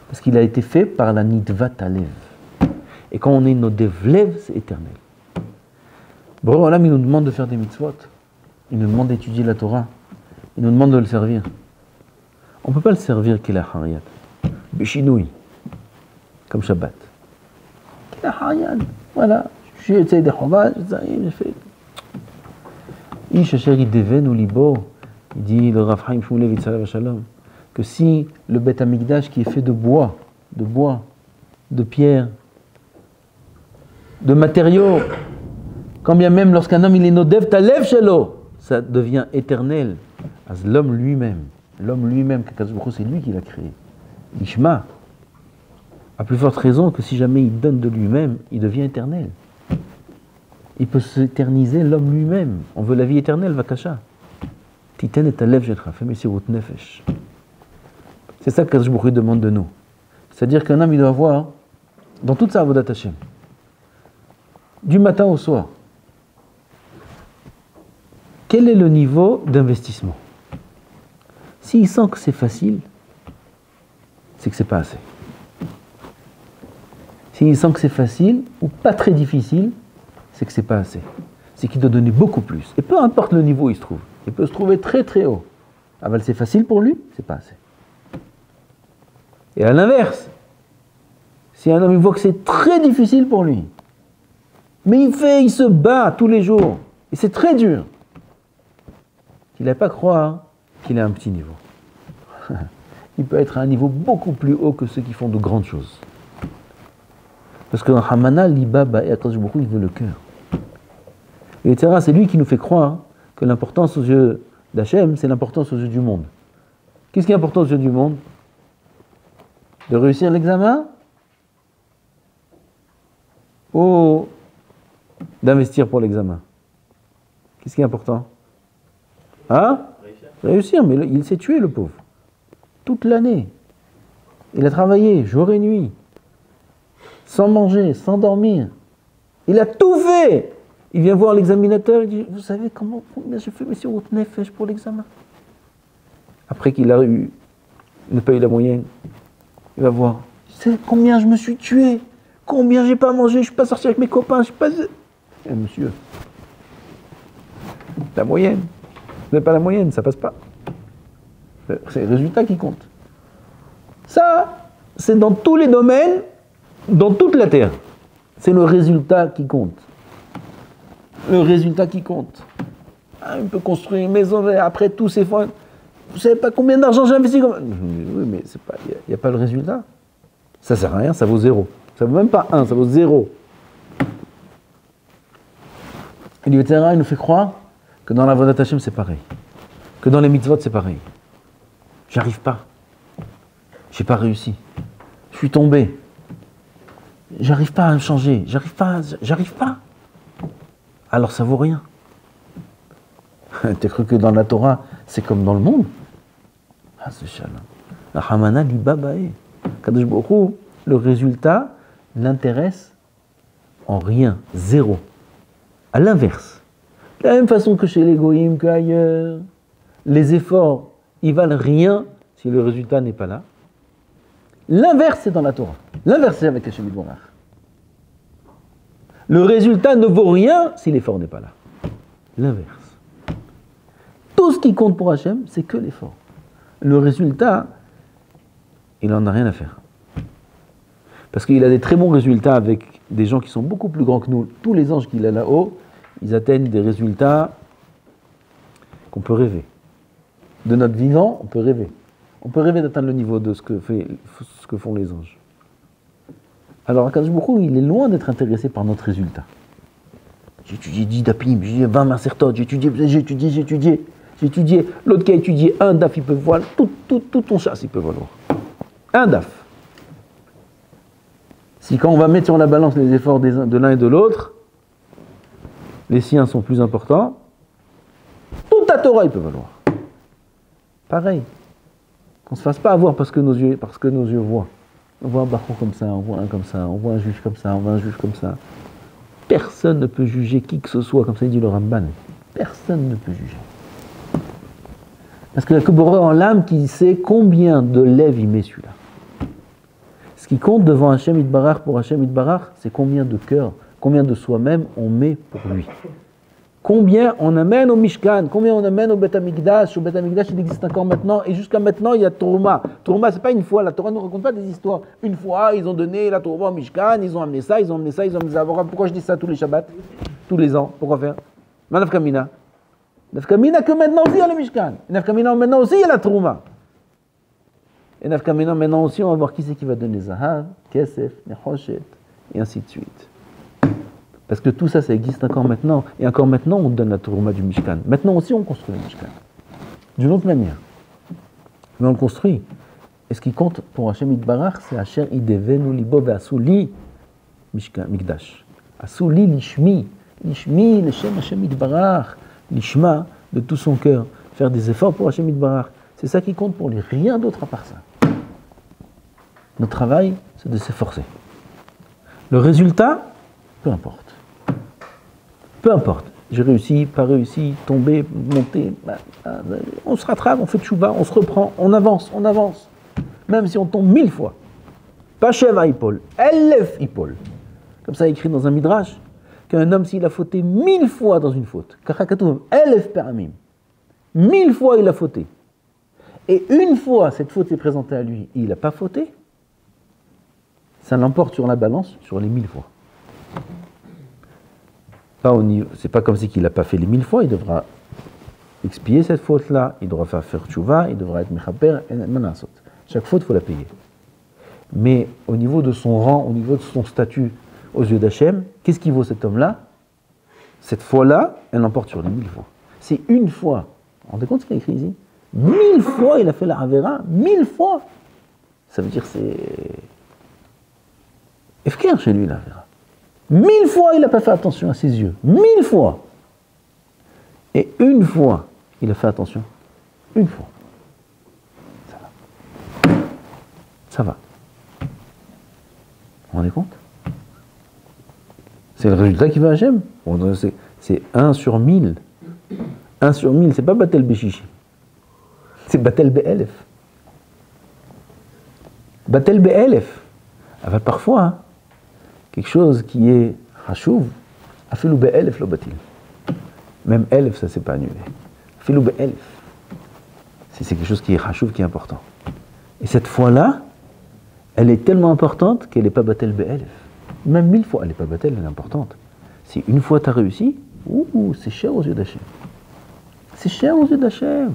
Parce qu'il a été fait par la Nidvat Alev. Et quand on est Nodevlev, c'est éternel. Bon, voilà, il nous demande de faire des mitzvot. Il nous demande d'étudier la Torah. Il nous demande de le servir. On ne peut pas le servir qu'il a hariyat. Béchinoui. Comme Shabbat. Qu'il a hariyat. Voilà. J'ai essayé des chobas, j'ai fait. Il dit le Rav Chaim Shmulev Yitzhak Shalom que si le Bet HaMikdash qui est fait de bois, de pierre, de matériaux, quand bien même lorsqu'un homme il est nodev talev shelo, ça devient éternel. L'homme lui-même, c'est lui qui l'a créé. Ishma, à plus forte raison que si jamais il donne de lui-même, il devient éternel. Il peut s'éterniser l'homme lui-même. On veut la vie éternelle, vakasha. Titen et talev shetra, fais mesirut nefesh. C'est ça que Kadosh Baruch Hu demande de nous. C'est-à-dire qu'un homme, il doit avoir, dans toute sa avodat Hashem, du matin au soir, quel est le niveau d'investissement? S'il sent que c'est facile, c'est que c'est pas assez. S'il sent que c'est facile, ou pas très difficile, c'est que c'est pas assez. C'est qu'il doit donner beaucoup plus. Et peu importe le niveau où il se trouve. Il peut se trouver très très haut. Ah ben c'est facile pour lui, c'est pas assez. Et à l'inverse, si un homme il voit que c'est très difficile pour lui, mais il se bat tous les jours, et c'est très dur, il n'a pas à croire qu'il a un petit niveau. Il peut être à un niveau beaucoup plus haut que ceux qui font de grandes choses. Parce que dans Hamana, l'Ibaba et Akadosh Baruch Hu, il veut le cœur. Et etc., c'est lui qui nous fait croire que l'importance aux yeux d'Hachem, c'est l'importance aux yeux du monde. Qu'est-ce qui est important aux yeux du monde? De réussir l'examen? ou d'investir pour l'examen? Qu'est-ce qui est important? Hein? Réussir, mais il s'est tué, le pauvre. Toute l'année. Il a travaillé jour et nuit, sans manger, sans dormir. Il a tout fait. Il vient voir l'examinateur, il dit, vous savez combien j'ai fait monsieur Nefesh pour l'examen? Après qu'il a n'a pas eu la moyenne, il va voir. C'est combien je me suis tué, combien j'ai pas mangé, je suis pas sorti avec mes copains, je suis pas. Eh, monsieur, la moyenne, vous n'avez pas la moyenne, ça passe pas. C'est le résultat qui compte. Ça, c'est dans tous les domaines, dans toute la terre. C'est le résultat qui compte. Le résultat qui compte. Ah, on peut construire une maison, après tout c'est fun. Vous savez pas combien d'argent j'ai investi comme... Oui, mais il n'y a pas le résultat. Ça sert à rien, ça vaut 0. Ça vaut même pas 1, ça vaut 0. Et le terrain, il nous fait croire que dans la Avodat Hashem, c'est pareil. Que dans les mitzvot, c'est pareil. J'arrive pas. J'ai pas réussi. Je suis tombé. J'arrive pas à me changer. J'arrive pas. Alors ça vaut rien. T'as cru que dans la Torah, c'est comme dans le monde? Ah, c'est chaleur. La Hamana li babae. Kadosh Baruch Hu, le résultat l'intéresse en rien, 0. À l'inverse. De la même façon que chez les goïms, qu'ailleurs, les efforts, ils valent rien si le résultat n'est pas là. L'inverse, c'est dans la Torah. L'inverse, c'est avec Hashem Yitbarach. Le résultat ne vaut rien si l'effort n'est pas là. L'inverse. Tout ce qui compte pour Hashem, c'est que l'effort. Le résultat, il n'en a rien à faire. Parce qu'il a des très bons résultats avec des gens qui sont beaucoup plus grands que nous. Tous les anges qu'il a là-haut, ils atteignent des résultats qu'on peut rêver. De notre vivant, on peut rêver. On peut rêver d'atteindre le niveau de ce que font les anges. Alors, Akadosh Baruch Hu, il est loin d'être intéressé par notre résultat. J'ai étudié 10 dapim, j'ai étudié 20 masertot, j'ai étudié. L'autre qui a étudié un daf, il peut voir tout ton chasse, il peut valoir. Un daf. Si quand on va mettre sur la balance les efforts de l'un et de l'autre, les siens sont plus importants, toute ta Torah, il peut valoir. Pareil. Qu'on ne se fasse pas avoir parce que nos yeux voient. On voit un barreau comme ça, on voit un comme ça, on voit un juge comme ça, on voit un juge comme ça. Personne ne peut juger qui que ce soit, comme ça il dit le Ramban. Personne ne peut juger. Parce qu'il n'y a que Boré en l'âme qui sait combien de lèvres il met celui-là. Ce qui compte devant Hashem Yitbarach, pour Hashem Yitbarach, c'est combien de cœur, combien de soi-même on met pour lui. Combien on amène au Mishkan, combien on amène au Bet Amikdash. Au Bet Amikdash, il existe encore maintenant, et jusqu'à maintenant, il y a Trouma. Trouma, c'est pas une fois, la Torah ne nous raconte pas des histoires. Une fois, ils ont donné la Trouma au Mishkan, ils ont amené ça, ils ont amené ça. Pourquoi je dis ça tous les Shabbats? Tous les ans, pourquoi faire? Nafkamina. Nafkamina que maintenant aussi il y a le Mishkan. Nafkamina maintenant aussi il y a la Trouma. Et Nafkamina maintenant aussi, on va voir qui c'est qui va donner Zahav, Kesef, Nechoshet, et ainsi de suite. Parce que tout ça, ça existe encore maintenant. Et encore maintenant, on donne la Trouma du Mishkan. Maintenant aussi, on construit le Mishkan. D'une autre manière. Mais on le construit. Et ce qui compte pour Hashem Yitbarach, c'est Asher idevenu libo ve'asuli Mishkan, Mikdash. Asuli lishmi. Lishmi, l'Hashem Hashem Yitbarach. Lishma, de tout son cœur. Faire des efforts pour Hashem Yitbarach. C'est ça qui compte pour lui. Rien d'autre à part ça. Notre travail, c'est de s'efforcer. Le résultat, peu importe. Peu importe, j'ai réussi, pas réussi, tombé, monté, on se rattrape, on fait tchouva, on se reprend, on avance. Même si on tombe 1000 fois. Pas Sheva Ipol, Elef Ipol. Comme ça écrit dans un midrash, qu'un homme s'il a fauté 1000 fois dans une faute, Kachakatoum, Elef Peramim, 1000 fois il a fauté, et une fois cette faute s'est présentée à lui, et il n'a pas fauté, ça l'emporte sur la balance sur les 1000 fois. C'est pas comme si qu'il n'a pas fait les 1000 fois, il devra expier cette faute-là, il devra faire tchouva, il devra être mechaper, et manasot. Chaque faute, il faut la payer. Mais au niveau de son rang, au niveau de son statut aux yeux d'Hachem, qu'est-ce qui vaut cet homme-là? Cette fois-là, elle l'emporte sur les 1000 fois. C'est une fois. Vous vous rendez compte ce qu'il y a écrit ici? 1000 fois, il a fait la Havera, 1000 fois. Ça veut dire que c'est Efker chez lui, la Havera. 1000 fois, il n'a pas fait attention à ses yeux. 1000 fois. Et une fois, il a fait attention. Une fois. Ça va. Ça va. Vous vous rendez compte? C'est le résultat qui va à Hachem. C'est 1 sur 1000. 1 sur 1000, c'est pas Batel Béchichi. C'est Batel Be'elef. Batel Be'elef. Alors parfois, hein, quelque chose qui est Hachouv, Afilou Be'elef lo batil. Même Elef, ça c'est pas annulé. Afilou Be'elef. Si c'est quelque chose qui est Hachouv, qui est important. Et cette fois-là, elle est tellement importante qu'elle n'est pas Batel Be'elef. Même 1000 fois, elle n'est pas Batel, elle est importante. Si une fois tu as réussi, c'est cher aux yeux d'Hachem. C'est cher aux yeux d'Hachem.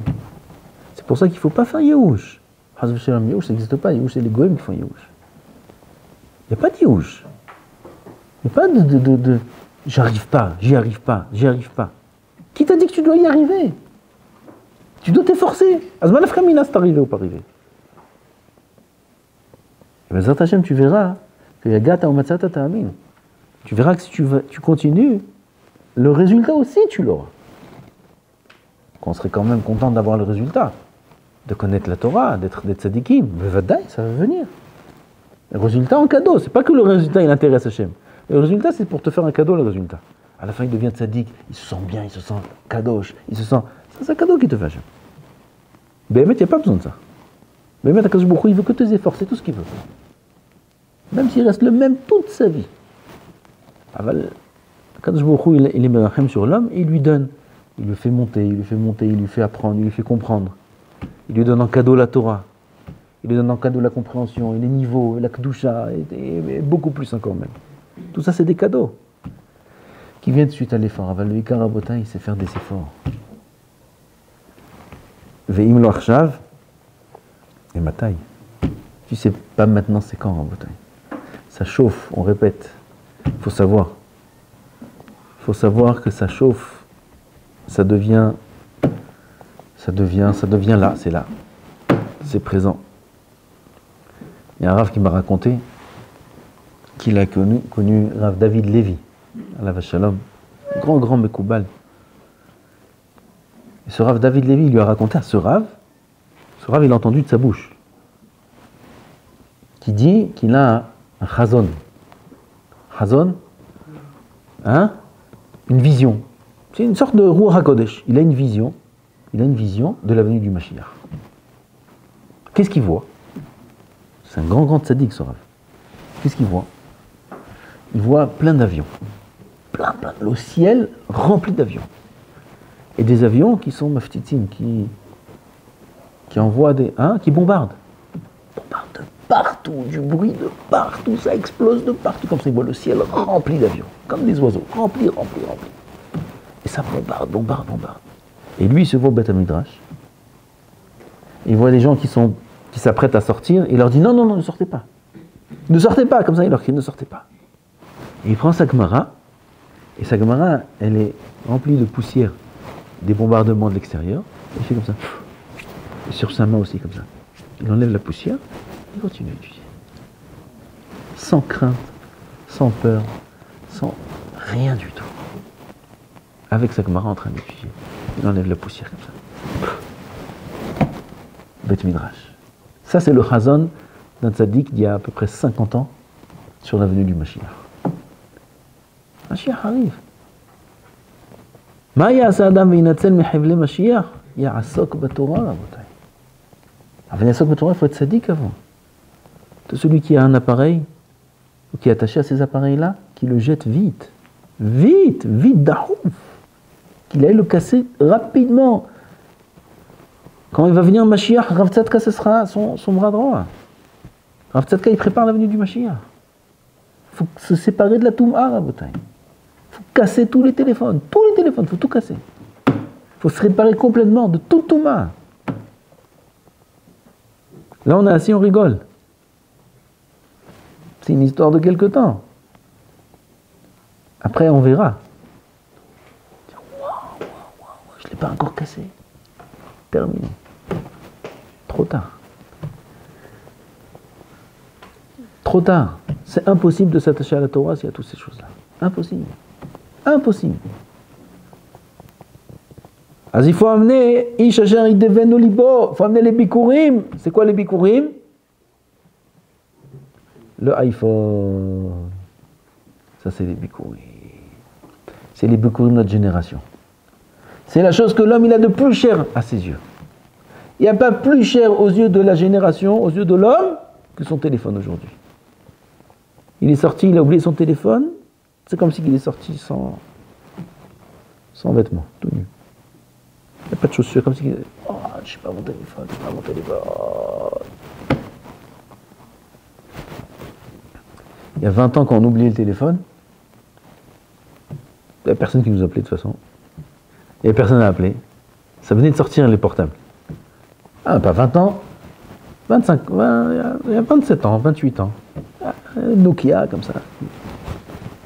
C'est pour ça qu'il ne faut pas faire Yehush. Yehush, ça n'existe pas. Yehush, c'est les Goïms qui font Yehush. Il n'y a pas de Yehush. Il n'y a pas de j'arrive pas, j'y arrive pas, j'y arrive pas. Qui t'a dit que tu dois y arriver? Tu dois t'efforcer. Azman Afkamina, c'est arrivé ou pas arrivé. Et bien, Zat Hachem, tu verras que Yagata ou Matzata Ta'amin. Tu verras que si tu continues, le résultat aussi, tu l'auras. Qu'on serait quand même content d'avoir le résultat, de connaître la Torah, d'être tzadikim. Mais vadaï, ça va venir. Le résultat en cadeau, c'est pas que le résultat il intéresse Hachem. Le résultat c'est pour te faire un cadeau, le résultat. À la fin il devient tzadik, il se sent bien, il se sent kadosh, il se sent... C'est un cadeau qui te fait Hachem. Béhémet, il n'y a pas besoin de ça. Béhémet, Akadosh Baruch Hu, il veut que tes efforts, c'est tout ce qu'il veut. Même s'il reste le même toute sa vie. Akadosh Baruch Hu, il est merachem sur l'homme, et il lui donne. Il lui fait monter, il lui fait apprendre, il lui fait comprendre. Il lui donne en cadeau la Torah. Il lui donne en cadeau la compréhension, les niveaux, la kedusha, et beaucoup plus encore même. Tout ça, c'est des cadeaux qui viennent suite à l'effort. Aval le Ikar Rabotai, il sait faire des efforts. Ve'im lo achshav, et matai. Tu sais pas maintenant, c'est quand Rabotai. Ça chauffe, on répète. Il faut savoir. Il faut savoir que ça chauffe. Ça devient là, c'est là. C'est présent. Il y a un Rav qui m'a raconté qu'il a connu Rav David Lévi, Alav Shalom, grand Mekoubal. Et ce Rav David Lévi, il lui a raconté à ce Rav, il a entendu de sa bouche, qui dit qu'il a un chazon. Chazon, hein? Une vision. C'est une sorte de Ruach HaKodesh. Il a une vision de la venue du Mashiach. Qu'est-ce qu'il voit? C'est un grand tzaddik, ce Rav. Qu'est-ce qu'il voit? Il voit plein d'avions. Plein. Le ciel rempli d'avions. Et des avions qui sont maftitim, qui envoient qui bombardent. Bombardent de partout, du bruit de partout, ça explose de partout. Comme ça, il voit le ciel rempli d'avions. Comme des oiseaux. Rempli. Et ça bombarde. Et lui, il se voit au Beth Midrash. Il voit des gens qui s'apprêtent à sortir. Il leur dit non, ne sortez pas. Ne sortez pas, comme ça, il leur crie, ne sortez pas. Et il prend sa Gemara. Et sa Gemara, elle est remplie de poussière des bombardements de l'extérieur. Il fait comme ça. Et sur sa main aussi, comme ça. Il enlève la poussière. Il continue à étudier. Sans crainte, sans peur, sans rien du tout. Avec sa Gemara en train d'étudier. Il enlève la poussière comme ça. Beth Midrash. Ça, c'est le chazon d'un tzaddik d'il y a à peu près 50 ans sur la venue du Mashiach. Mashiach arrive. Ma ya'asa adam ve'inatzel mechevle Mashiach ya'asok b'Torah, rabotai. Avant ya'asok b'Torah, il faut être tzaddik avant. De celui qui a un appareil, ou qui est attaché à ces appareils-là, qui le jette vite, dahouf. Qu'il aille le casser rapidement. Quand il va venir Mashiach, Rav Tzadka, ce sera son bras droit. Rav Tzadka, il prépare la venue du Mashiach. Il faut se séparer de la Toum'a, Rabotai. Il faut casser tous les téléphones, il faut tout casser. Il faut se réparer complètement de tout Toum'a. Là, on est assis, on rigole. C'est une histoire de quelque temps. Après, on verra. Je ne l'ai pas encore cassé. Terminé. Trop tard. C'est impossible de s'attacher à la Torah s'il y a toutes ces choses-là. Impossible. Impossible. Alors il faut amener, il faut amener les bikurim. C'est quoi les bikurim? Le iPhone. Ça, c'est les bikurim. C'est les bikurim de notre génération. C'est la chose que l'homme il a de plus cher à ses yeux. Il n'y a pas plus cher aux yeux de la génération, aux yeux de l'homme, que son téléphone aujourd'hui. Il est sorti, il a oublié son téléphone. C'est comme s'il est sorti sans vêtements, tout nu. Il n'y a pas de chaussures, comme si... Oh, je sais pas mon téléphone, je sais pas mon téléphone. Il y a 20 ans, quand on oubliait le téléphone, il n'y a personne qui nous appelait de toute façon. Il n'y avait personne à appeler. Ça venait de sortir les portables. Ah, pas 20 ans, 25, 20, il y a 27 ans, 28 ans. Nokia, comme ça.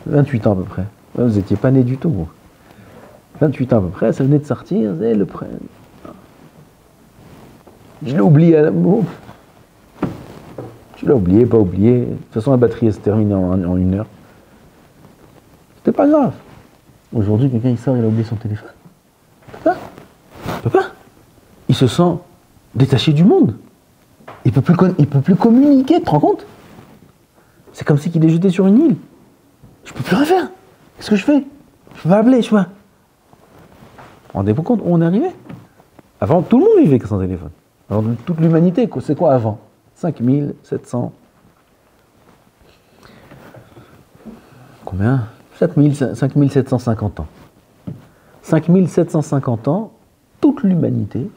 28 ans à peu près. Vous n'étiez pas né du tout. 28 ans à peu près, ça venait de sortir, le prêt. Je l'ai oublié à l'amour. Je l'ai oublié, pas oublié. De toute façon, la batterie se termine en 1 heure. C'était pas grave. Aujourd'hui, quelqu'un il sort, il a oublié son téléphone. Il peut pas. Il peut pas. Il se sent détaché du monde. Il peut plus communiquer, tu te rends compte? C'est comme si il est jeté sur une île. Je peux plus rien faire. Qu'est-ce que je fais? Je peux pas appeler, je vois. Vous vous rendez compte où on est arrivé? Avant, tout le monde vivait sans téléphone. Avant toute l'humanité, c'est quoi avant? 5700. Combien? 5750 ans. 5750 ans, toute l'humanité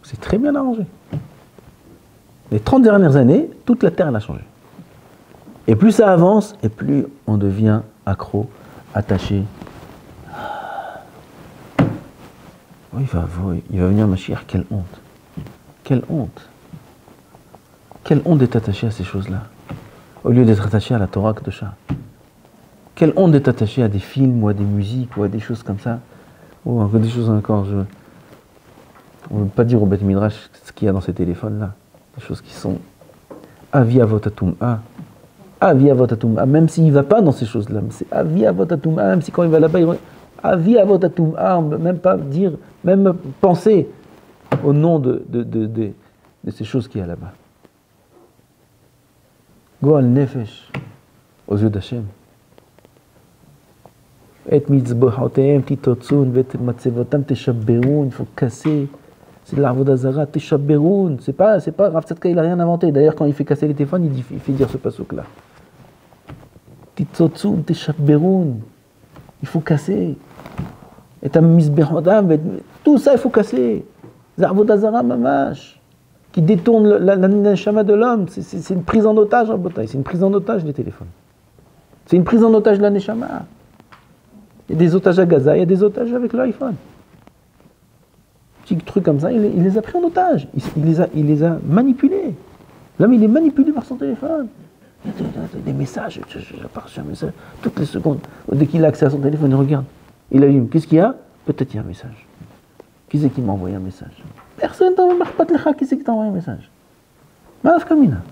s'est très bien arrangée. Les 30 dernières années, toute la Terre elle a changé. Et plus ça avance, et plus on devient accro, attaché. Oh, il va venir Mashiach, quelle honte. Quelle honte. Quelle honte d'être attaché à ces choses-là, au lieu d'être attaché à la Torah Kedosha. Quelle honte d'être attaché à des films ou à des musiques ou à des choses comme ça. Ou encore des choses encore, on ne veut pas dire au Beth Midrash ce qu'il y a dans ces téléphones-là. Des choses qui sont avi avotatum'a. Avi avotatum'a, même s'il ne va pas dans ces choses-là. C'est avi avotatum'a, même si quand il va là-bas, il va avi avotatum'a, on ne peut même pas dire, même penser au nom de ces choses qu'il y a là-bas. Goal nefesh, aux yeux d'Hachem. Et mitzbohotem titotsun, vet matzevotam teshabberoun, il faut casser. C'est de l'avoda zara, teshabberoun. C'est pas Rav Tzadka, il a rien inventé. D'ailleurs, quand il fait casser les téléphones, il fait dire ce passouk-là. Titotsun, teshabberoun. Il faut casser. Et ta mizbehotam, tout ça, il faut casser. C'est l'avoda zara mamash. Qui détourne la neshama de l'homme. C'est une prise en otage en bataille. C'est une prise en otage des téléphones. C'est une prise en otage de la neshama. Il y a des otages à Gaza, il y a des otages avec l'iPhone. Petit truc comme ça, il les a pris en otage. Il les a manipulés. L'homme, il est manipulé par son téléphone. Il y a des messages, j'ai pas reçu un message. Toutes les secondes, dès qu'il a accès à son téléphone, il regarde. Il allume. Qu'est-ce qu'il y a? Peut-être il y a un message. Qui c'est qui m'a envoyé un message? Personne ne m'a pas de qui c'est qui t'a envoyé un message? Manaf Kamina.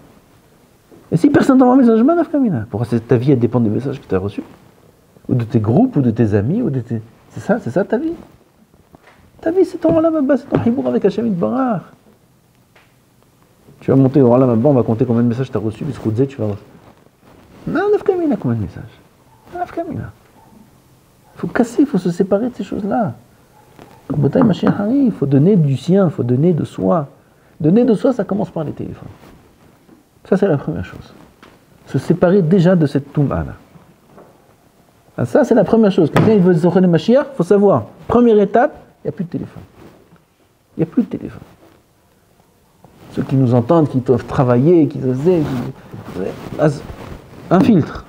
Et si personne t'envoie un message, Manaf Kamina. Pourquoi ta vie elle dépend des messages que tu as reçus? Ou de tes groupes, ou de tes amis, ou de tes... C'est ça ta vie. Ta vie, c'est ton Olam Abba, c'est ton Hibour avec Hashem Yitbarach. Tu vas monter au Olam Abba, on va compter combien de messages tu as reçus, jusqu'au Z, tu vas reçu. Manaf Kamina, combien de messages? Manaf Kamina. Il faut casser, il faut se séparer de ces choses-là. Il faut donner du sien, il faut donner de soi. Donner de soi, ça commence par les téléphones. Ça, c'est la première chose. Se séparer déjà de cette toumba-là. Ah, ça, c'est la première chose. Quelqu'un il veut se reconnaître Mashiach, il faut savoir. Première étape, il n'y a plus de téléphone. Il n'y a plus de téléphone. Ceux qui nous entendent, qui doivent travailler, qui un filtre.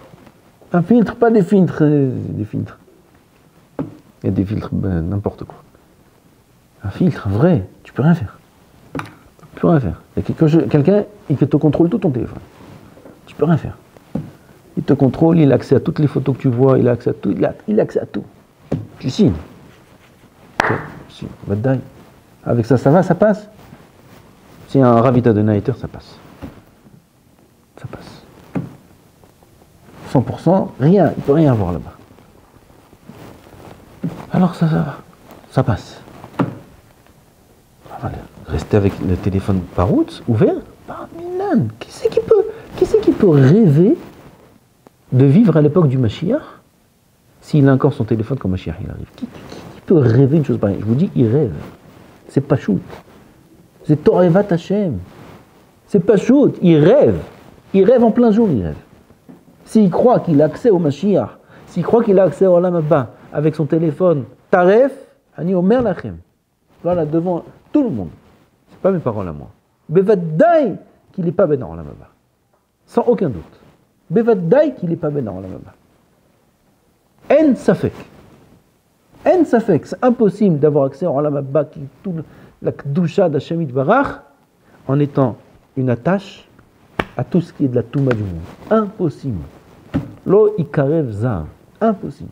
Un filtre, pas des filtres. Des filtres. Il y a des filtres, n'importe quoi. Un filtre, vrai, tu peux rien faire. Tu peux rien faire. Il y a quelqu'un qui te contrôle tout ton téléphone. Tu peux rien faire. Il te contrôle, il a accès à toutes les photos que tu vois, il a accès à tout. Il a accès à tout. Tu signes. Si, Vadaï. Avec ça, ça va, ça passe. Si un ravita de Naïter, ça passe. Ça passe. 100%, rien, il ne peut rien avoir là-bas. Alors ça passe. Voilà. Rester avec le téléphone par route, ouvert, par Milan. Qui c'est qui peut rêver de vivre à l'époque du Mashiach s'il a encore son téléphone quand Mashiach il arrive? Qui peut rêver une chose pareille? Je vous dis, il rêve. C'est pas shoot. C'est Torevat Hashem. C'est pas shoot, il rêve. Il rêve en plein jour, il rêve. S'il croit qu'il a accès au Mashiach, s'il croit qu'il a accès au Olam Haba avec son téléphone, Taref, Ani Omer Lachem. Voilà, devant tout le monde. C'est pas mes paroles à moi. Bevadai qu'il n'est pas ben dans Olam Haba. Sans aucun doute. Bevadai qu'il n'est pas ben dans Olam Haba. En Safek. En Safek. C'est impossible d'avoir accès au Olam Haba, qui est tout la Kedusha d'Hashem Yitbarach, en étant une attache à tout ce qui est de la Touma du monde. Impossible. Lo ikarev zar. Impossible.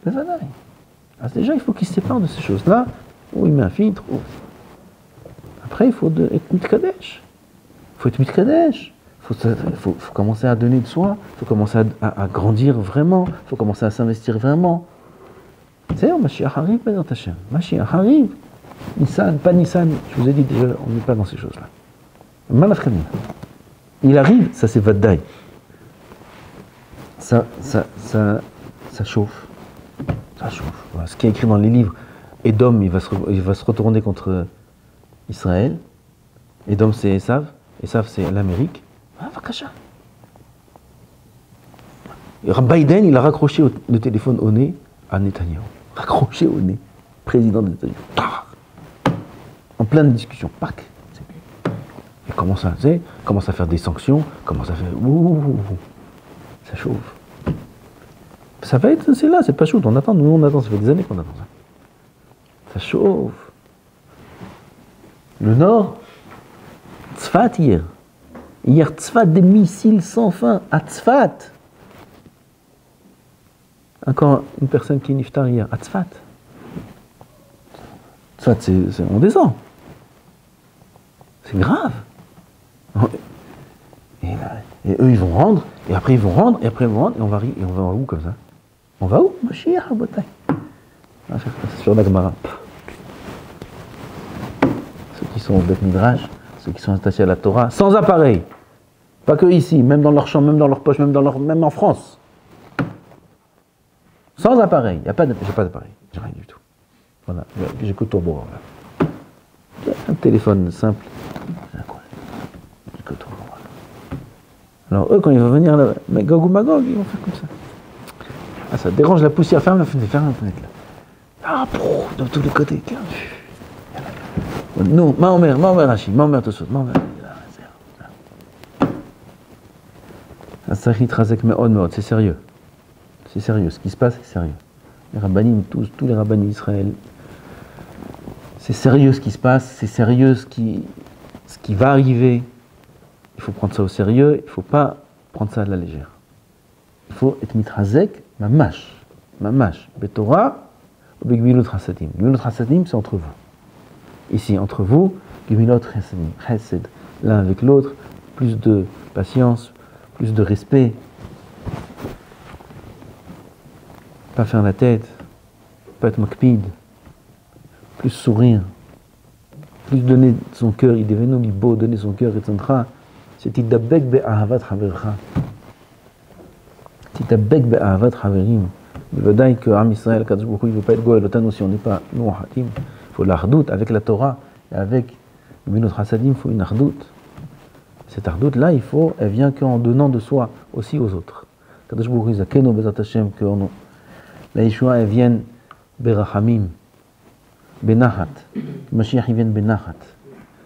Alors déjà, il faut qu'il se sépare de ces choses-là, où il met un filtre. Après, il faut être mitkadesh. Il faut être mitkadesh. Il faut commencer à donner de soi. Il faut commencer à grandir vraiment. Il faut commencer à s'investir vraiment. C'est Mashiach arrive, Bezrat Hashem. Mashiach arrive. Nissan, pas Nissan. Je vous ai dit déjà, on n'est pas dans ces choses-là. Malafkamina. Il arrive, ça c'est Vaddaï. Ça chauffe. Ça chauffe. Voilà. Ce qui est écrit dans les livres, Édom, il va se retourner contre Israël. Édom, c'est Esav. Esav, c'est l'Amérique. Ah, Vakasha. Biden, il a raccroché le téléphone au nez à Netanyahu. Raccroché au nez. Président des États-Unis. En pleine discussion. Pac. Il commence à faire des sanctions. Commence à faire. Ça chauffe. Ça va être, c'est là, c'est pas chaud. On attend, ça fait des années qu'on attend ça. Ça chauffe. Le Nord, Tzfat hier. Hier, Tzfat, des missiles sans fin à Tzfat. Encore une personne qui est niftar hier, à Tzfat. Tzfat, on descend. C'est grave. Et eux, ils vont rendre, et après ils vont rendre, et on va où comme ça? On va où? Mashiach, Botay. On va faire ça sur la Gemara. Ceux qui sont au Beth Midrash, ceux qui sont attachés à la Torah, sans appareil. Pas que ici, même dans leur chambre, même dans leur poche, même en France. Sans appareil. J'ai pas d'appareil. J'ai rien du tout. Voilà. J'écoute au bois. Un téléphone simple. J'écoute au bois. Alors eux, quand ils vont venir là, Magog ou Magog, ils vont faire comme ça. Ah, ça dérange la poussière, ferme la fenêtre là. Ah, de tous les côtés. Nous, Mahomer Rachid, Mahomer Tosot, Mahomer. C'est sérieux. C'est sérieux. Ce qui se passe, c'est sérieux. Les rabbinim, tous les rabbinim d'Israël, c'est sérieux ce qui se passe, c'est sérieux ce qui va arriver. Il faut prendre ça au sérieux, il ne faut pas prendre ça à la légère. Il faut être mitrazek, mamash, betorah, ou begmilut chasadim. Gmilut chasadim, c'est entre vous. Ici, entre vous, gmilut chasadim, chesed, l'un avec l'autre, plus de patience, plus de respect. Pas faire la tête, pas être makpid, plus sourire, plus donner son cœur, il devenu beau, donner son cœur, etc. C'est tidabek be'ahavat havercha. Tidabek be'ahavat haverim. Il veut dire que Am Israël, Kadosh Baruch Hu, il ne veut pas être goël otan si on n'est pas nous hatim. Il faut l'ardout avec la Torah et avec le minot hasadim, il faut une ardout. Cette ardout là, elle vient qu'en donnant de soi aussi aux autres. Kadosh Baruch Hu, zakeno bezat Hashem, que la Yeshua, elle vienne berachamim, benahat. Mashiach, il vienne benahat.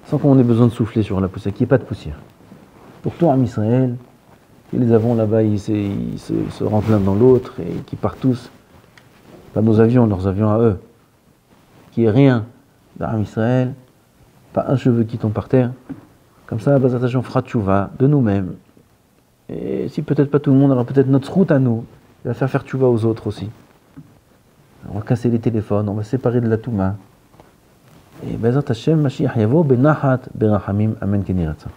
Sans qu'on ait besoin de souffler sur la poussière, qu'il n'y ait pas de poussière. Pour toi, Am Israël, qui les avons là-bas, ils se rentrent l'un dans l'autre et qui partent tous. Pas nos avions, leurs avions à eux. Qu'il n'y ait rien d'Am Israël, pas un cheveu qui tombe par terre. Comme ça, Bezrat Hashem fera tchouva de nous-mêmes. Et si peut-être pas tout le monde, alors peut-être notre route à nous, il va faire tchouva aux autres aussi. On va casser les téléphones, on va séparer de la Touma. Et Bezrat Hashem, Mashiach Yavo, Benahat, Berachamim, Amen Keniratza.